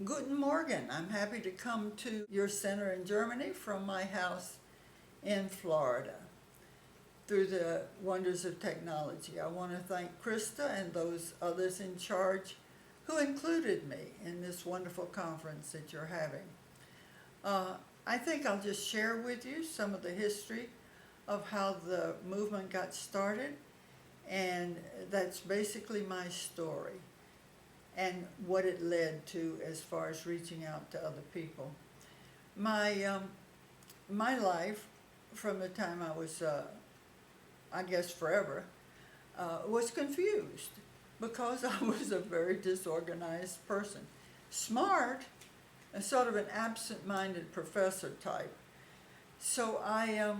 Guten Morgen. I'm happy to come to your center in Germany from my house in Florida through the wonders of technology. I want to thank Krista and those others in charge who included me in this wonderful conference that you're having. I think I'll just share with you some of the history of how the movement got started, and that's basically my story and what it led to as far as reaching out to other people. My life, from the time I was, I guess forever, was confused because I was a very disorganized person. Smart, and sort of an absent-minded professor type. So I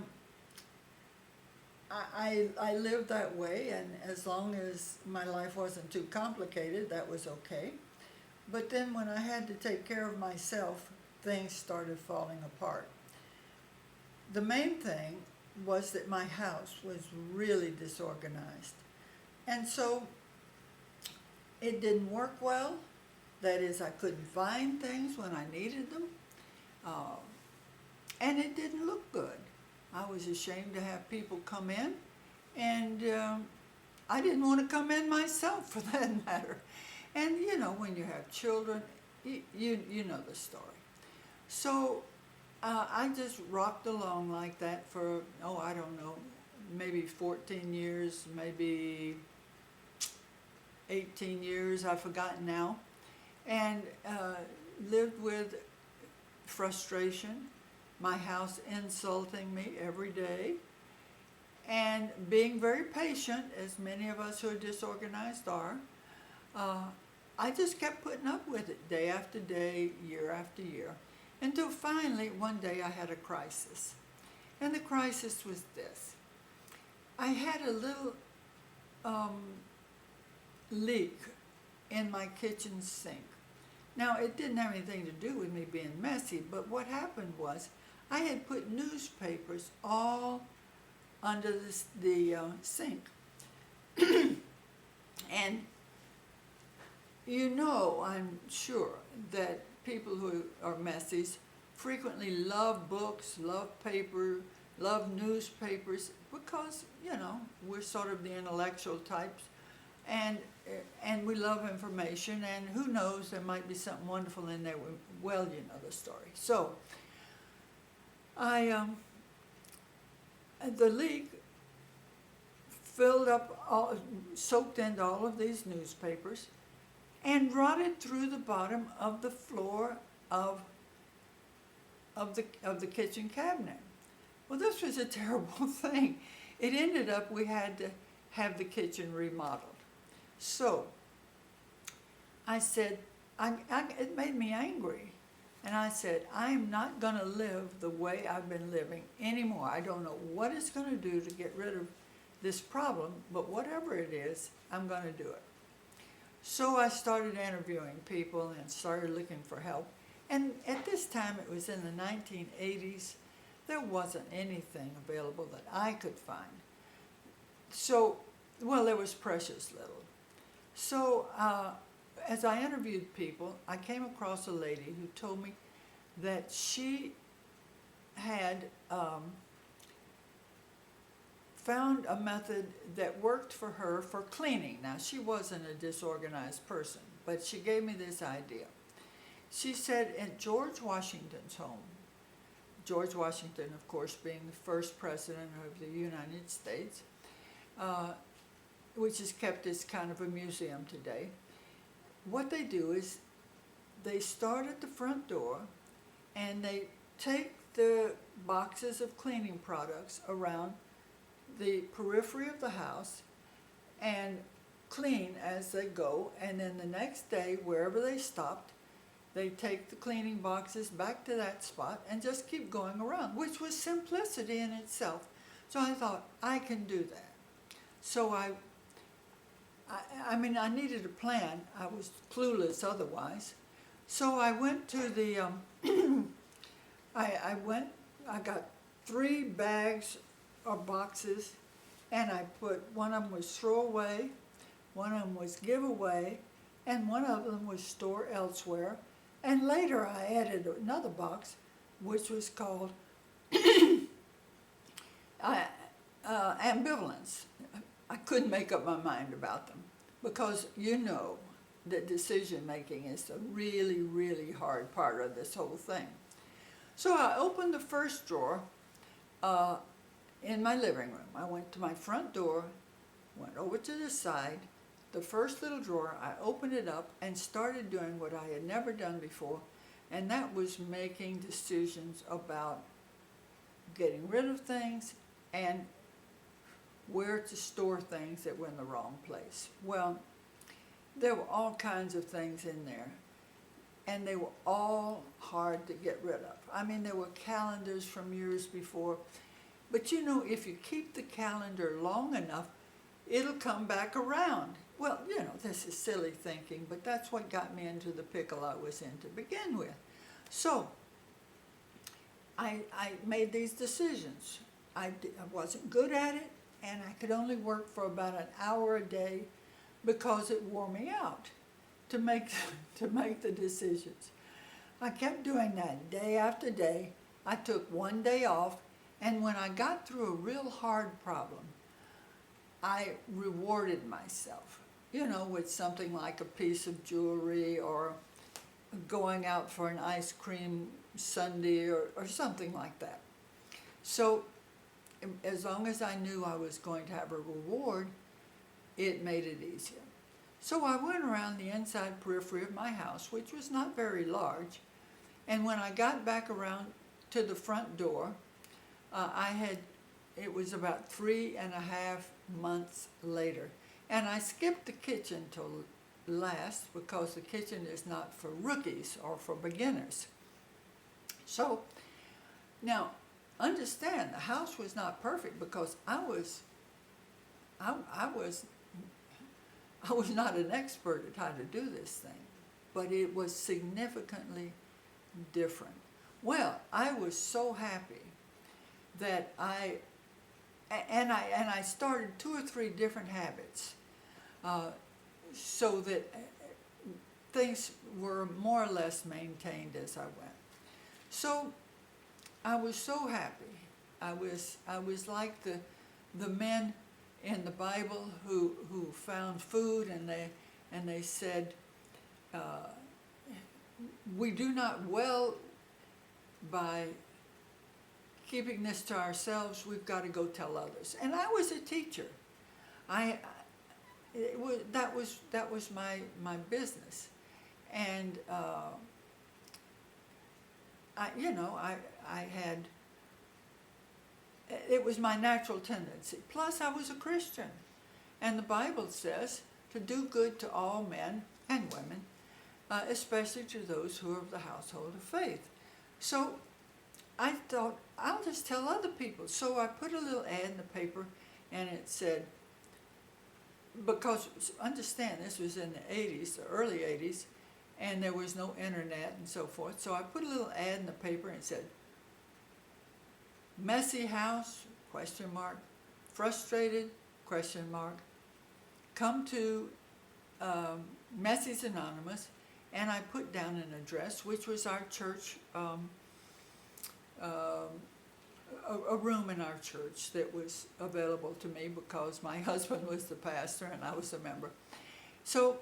lived that way, and as long as my life wasn't too complicated, that was okay. But then when I had to take care of myself, things started falling apart. The main thing was that my house was really disorganized. And so it didn't work well. That is, I couldn't find things when I needed them. And it didn't look good. I was ashamed to have people come in, and I didn't want to come in myself for that matter. And you know, when you have children, you know the story. So I just rocked along like that for, I don't know, maybe 14 years, maybe 18 years, I've forgotten now, and lived with frustration, my house insulting me every day, and being very patient, as many of us who are disorganized are. I just kept putting up with it day after day, year after year, until finally one day I had a crisis. And the crisis was this. I had a little leak in my kitchen sink. Now, it didn't have anything to do with me being messy, but what happened was I had put newspapers all under the sink. And you know, I'm sure, that people who are Messies frequently love books, love paper, love newspapers, because, you know, we're sort of the intellectual types, and we love information, and who knows, there might be something wonderful in there. Well, you know the story. So the leak filled up, soaked into all of these newspapers, and rotted through the bottom of the floor of the kitchen cabinet. Well, this was a terrible thing. It ended up we had to have the kitchen remodeled. So I said, it made me angry. And I said, I am not going to live the way I've been living anymore. I don't know what it's going to do to get rid of this problem, but whatever it is, I'm going to do it. So I started interviewing people and started looking for help. And at this time, it was in the 1980s, there wasn't anything available that I could find. So, well, there was precious little. So as I interviewed people, I came across a lady who told me that she had found a method that worked for her for cleaning. Now, she wasn't a disorganized person, but she gave me this idea. She said at George Washington's home, George Washington, of course, being the first president of the United States, which is kept as kind of a museum today, what they do is they start at the front door and they take the boxes of cleaning products around the periphery of the house and clean as they go, and then the next day, wherever they stopped, they take the cleaning boxes back to that spot and just keep going around, which was simplicity in itself. So I thought, I can do that. So I mean, I needed a plan. I was clueless otherwise. So I went to the, I got 3 bags or boxes, and I put, one of them was throw away, one of them was give away, and one of them was store elsewhere. And later I added another box, which was called ambivalence. I couldn't make up my mind about them because you know that decision making is a really, really hard part of this whole thing. So I opened the first drawer in my living room. I went to my front door, went over to the side, the first little drawer, I opened it up and started doing what I had never done before, and that was making decisions about getting rid of things and where to store things that were in the wrong place. Well, there were all kinds of things in there, and they were all hard to get rid of. I mean, there were calendars from years before, but you know, if you keep the calendar long enough, it'll come back around. Well, you know, this is silly thinking, but that's what got me into the pickle I was in to begin with. So, I made these decisions. I wasn't good at it, and I could only work for about an hour a day because it wore me out to make the decisions. I kept doing that day after day. I took one day off, and when I got through a real hard problem, I rewarded myself, you know, with something like a piece of jewelry or going out for an ice cream sundae or something like that. So as long as I knew I was going to have a reward, it made it easier. So I went around the inside periphery of my house, which was not very large, and when I got back around to the front door, it was about 3.5 months later, and I skipped the kitchen till last because the kitchen is not for rookies or for beginners. So now understand, the house was not perfect because I was not an expert at how to do this thing, but it was significantly different. Well, I was so happy that I started 2 or 3 different habits so that things were more or less maintained as I went. So I was so happy. I was like the men in the Bible who found food and they said, we do not well by keeping this to ourselves, we've got to go tell others. And I was a teacher. That was my business, and I had. It was my natural tendency. Plus, I was a Christian, and the Bible says to do good to all men and women, especially to those who are of the household of faith. So I thought, I'll just tell other people. So I put a little ad in the paper, and it said, because understand, this was in the 80s, the early 80s, and there was no internet and so forth. So I put a little ad in the paper, and it said, messy house, ? Frustrated, ? Come to Messies Anonymous, and I put down an address, which was our church, a room in our church that was available to me because my husband was the pastor and I was a member. So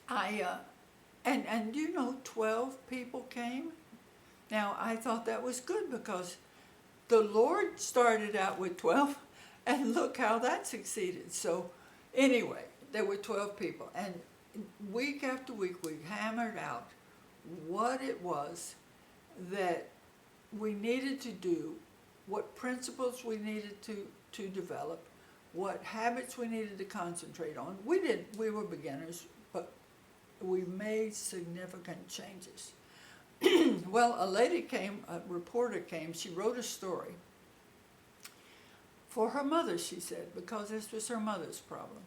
and you know, 12 people came. Now I thought that was good because the Lord started out with 12, and look how that succeeded. So anyway, there were 12 people, and week after week we hammered out what it was that we needed to do, what principles we needed to develop, what habits we needed to concentrate on. We were beginners, but we made significant changes. Well, a reporter came, she wrote a story for her mother, she said, because this was her mother's problem.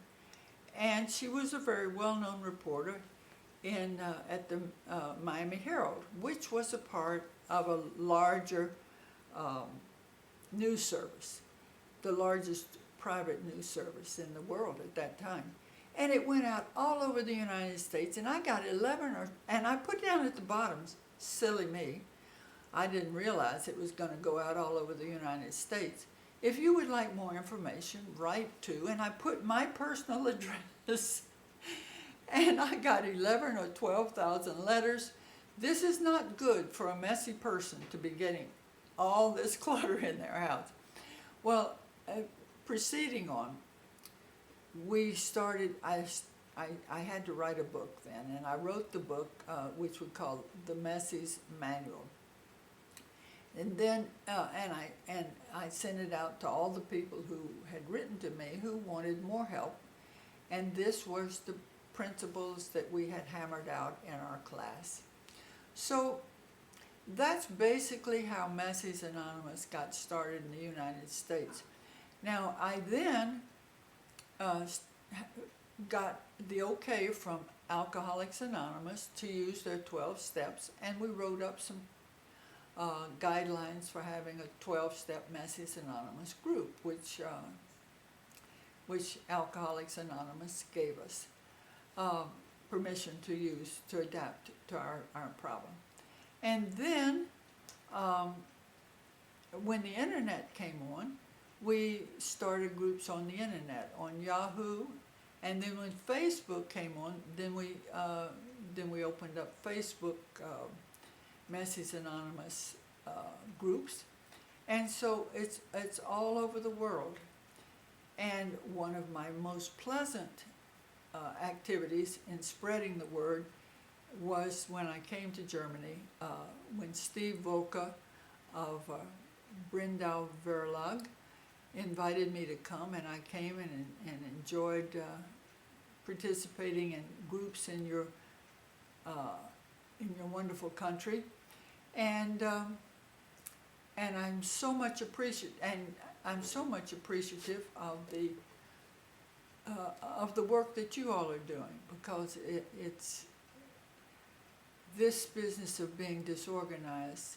And she was a very well-known reporter at the Miami Herald, which was a part of a larger news service, the largest private news service in the world at that time. And it went out all over the United States, and I got 11 and I put down at the bottom, silly me, I didn't realize it was going to go out all over the United States. If you would like more information, write to, and I put my personal address, and I got 11 or 12,000 letters. This is not good for a messy person to be getting all this clutter in their house. Well, proceeding on, we started, I had to write a book then, and I wrote the book, which we call the Messies Manual. And then, and I sent it out to all the people who had written to me who wanted more help. And this was the principles that we had hammered out in our class. So that's basically how Messies Anonymous got started in the United States. Now, I then got the okay from Alcoholics Anonymous to use their 12 steps, and we wrote up some guidelines for having a 12-step Messies Anonymous group, which Alcoholics Anonymous gave us permission to use to adapt to our problem. And then when the internet came on, we started groups on the internet, on Yahoo, and then when Facebook came on, then we opened up Facebook Messies Anonymous groups, and so it's all over the world. And one of my most pleasant activities in spreading the word was when I came to Germany, when Steve Volka of Brindau Verlag invited me to come, and I came and enjoyed participating in groups in your wonderful country, and I'm so much appreciative of the work that you all are doing, because it's this business of being disorganized.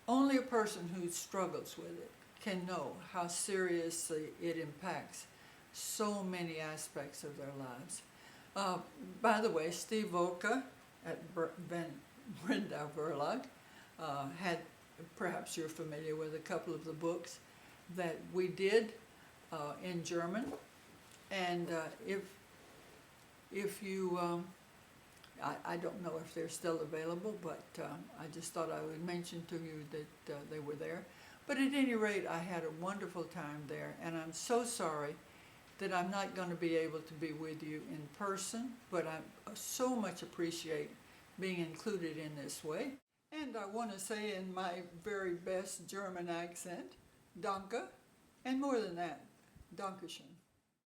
Only a person who struggles with it can know how seriously it impacts so many aspects of their lives. By the way, Steve Volka at Brindau Verlag had, perhaps you're familiar with a couple of the books that we did in German, and if you, I don't know if they're still available, but I just thought I would mention to you that they were there. But at any rate, I had a wonderful time there, and I'm so sorry that I'm not going to be able to be with you in person, but I so much appreciate being included in this way. And I want to say in my very best German accent, Danke, and more than that, Dankeschön.